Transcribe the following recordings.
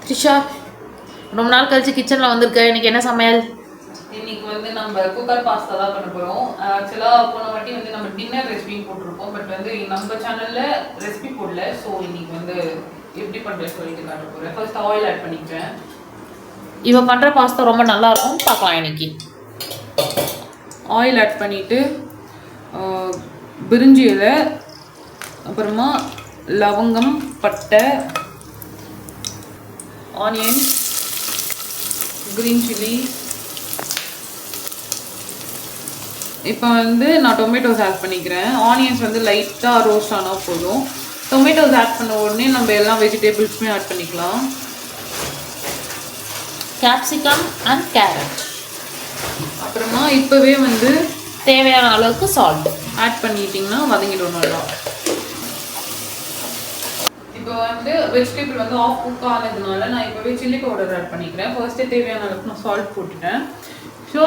த்ரிஷா, ரொம்ப நாள் கழிச்சு கிச்சனில் வந்திருக்க. இன்னைக்கு என்ன சமையல்? இன்னைக்கு வந்து நம்ம குக்கர் பாஸ்தா தான் பண்ண போகிறோம். ஆக்சுவலாக போன வாட்டி வந்து நம்ம டின்னர் ரெசிபி போட்டிருப்போம். பட் வந்து நம்ம சேனலில் ரெசிபி போடல. ஸோ இன்னைக்கு வந்து எப்படி பண்ணுறது சொல்லிட்டு காட்ட போகிறேன். ஃபர்ஸ்ட் ஆயில் ஆட் பண்ணிக்கிறேன். இவன் பண்ணுற பாஸ்தா ரொம்ப நல்லா இருக்கும், பார்க்கலாம். இன்னைக்கு ஆயில் ஆட் பண்ணிவிட்டு பிரிஞ்சி இலை, அப்புறமா லவங்கம், பட்டை, ஆனியன், கிரீன் சில்லி. இப்போ வந்து நான் டொமேட்டோஸ் ஆட் பண்ணிக்கிறேன். ஆனியன்ஸ் வந்து லைட்டாக ரோஸ்ட் ஆனால் போதும். டொமேட்டோஸ் ஆட் பண்ண உடனே நம்ம எல்லா வெஜிடபிள்ஸுமே ஆட் பண்ணிக்கலாம். Capsicum and carrot. அப்புறமா இப்போவே வந்து தேவையான அளவுக்கு சால்ட் ஆட் பண்ணிட்டிங்கன்னா வதங்கிடும் நல்லா. இப்போ வந்து வெஜிடபிள் வந்து ஆஃப் குக் ஆனதுனால நான் இப்போவே சில்லி பவுடர் ஆட் பண்ணிக்கிறேன். ஃபர்ஸ்ட்டே தேவையான அளவுக்கு நான் சால்ட் போட்டுட்டேன். ஸோ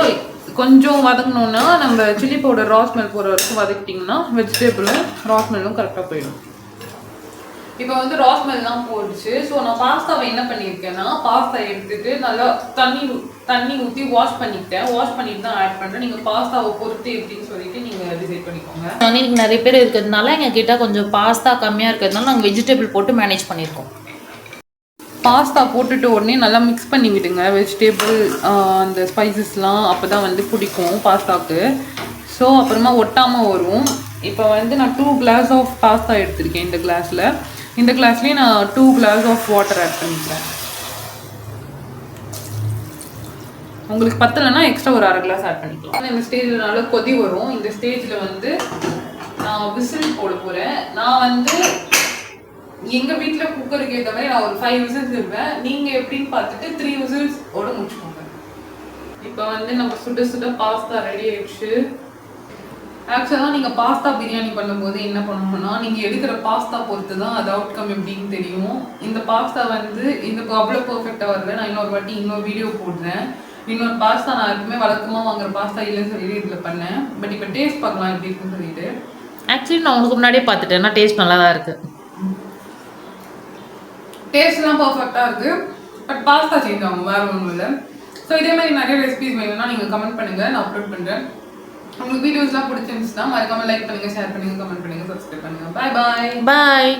கொஞ்சம் வதங்கினோன்னா நம்ம சில்லி பவுடர் ரா ஸ்மெல் போகிற வரைக்கும் வதக்கிட்டிங்கன்னா வெஜிடபிளும் ரா ஸ்மெல்லும் கரெக்டாக போயிடும். இப்போ வந்து ரா ஸ்மெல்லாம் போயிடுச்சு. ஸோ நான் பாஸ்தாவை என்ன பண்ணியிருக்கேன்னா, பாஸ்தா எடுத்துட்டு நல்லா தண்ணி ஊற்றி வாஷ் பண்ணிக்கிட்டேன். வாஷ் பண்ணிட்டு தான் ஆட் பண்ணுறேன். நீங்கள் பாஸ்தாவை பொறுத்து எப்படின்னு சொல்லிட்டு நீங்கள் டிசைட் பண்ணிக்கோங்க. இன்னைக்கு நிறைய பேர் இருக்கிறதுனால எங்ககிட்ட கொஞ்சம் பாஸ்தா கம்மியாக இருக்கிறதுனால நாங்கள் வெஜிடபிள் போட்டு மேனேஜ் பண்ணியிருக்கோம். பாஸ்தா போட்டுட்டு உடனே நல்லா மிக்ஸ் பண்ணி விடுங்க வெஜிடபிள் அந்த ஸ்பைசஸ்லாம். அப்போ தான் வந்து பிடிக்கும் பாஸ்தாவுக்கு. ஸோ அப்புறமா ஒட்டாமல் வரும். இப்போ வந்து நான் 2 கிளாஸ் ஆஃப் பாஸ்தா எடுத்திருக்கேன். இந்த கிளாஸ்லேயே நான் 2 கிளாஸ் ஆஃப் வாட்டர் ஆட் பண்ணிக்கிறேன். உங்களுக்கு பத்தலைன்னா எக்ஸ்ட்ரா ஒரு 1/2 கிளாஸ் ஆட் பண்ணிக்கலாம். இந்த ஸ்டேஜில் நல்லா கொதி வரும். இந்த ஸ்டேஜில் வந்து நான் விசில் போட போகிறேன். நான் வந்து எங்கள் வீட்டில் குக்கருக்கு ஏற்ற மாதிரி நான் ஒரு 5 விசில்ஸ் இருப்பேன். நீங்கள் எப்படின்னு பார்த்துட்டு 3 விசில்ஸோட முடிச்சுக்கோங்க. இப்போ வந்து நம்ம சுட பாஸ்தா ரெடி ஆயிடுச்சு. ஆக்சுவலாக நீங்கள் பாஸ்தா பிரியாணி பண்ணும்போது என்ன பண்ணணும்னா, நீங்கள் எடுக்கிற பாஸ்தா பொறுத்து தான் அது அவுட்கம் எப்படின்னு தெரியும். இந்த பாஸ்தா வந்து இந்த அவ்வளோ பர்ஃபெக்டாக வரல. நான் இன்னொரு வீடியோ போடுறேன். இன்னொரு பாஸ்தா நான் எப்பவுமே வழக்கமாக வாங்குற பாஸ்தா இல்லைன்னு சொல்லிட்டு இதில் பண்ணேன். பட் இப்போ டேஸ்ட் பார்க்கலாம் எப்படி இருக்குன்னு சொல்லிட்டு. ஆக்சுவலி நான் உங்களுக்கு முன்னாடியே பார்த்துட்டேன். டேஸ்ட் நல்லா தான் இருக்குது. டேஸ்ட்லாம் பர்ஃபெக்டாக இருக்குது. பட் பாஸ்தா சேஞ்ச் ஆகும், வேறு ஒன்றும் இல்லை. ஸோ இதே மாதிரி நிறைய ரெசிபிஸ் வேணும்னா நீங்கள் கமெண்ட் பண்ணுங்கள், நான் அப்லோட் பண்ணுறேன். உங்களுக்கு வீடியோஸ்லாம் பிடிச்சிருந்துச்சுன்னா மறக்காமல் லைக் பண்ணுங்கள், ஷேர் பண்ணுங்கள், கமெண்ட் பண்ணுங்கள், சப்ஸ்கிரைப் பண்ணுங்கள். பாய் பாய்.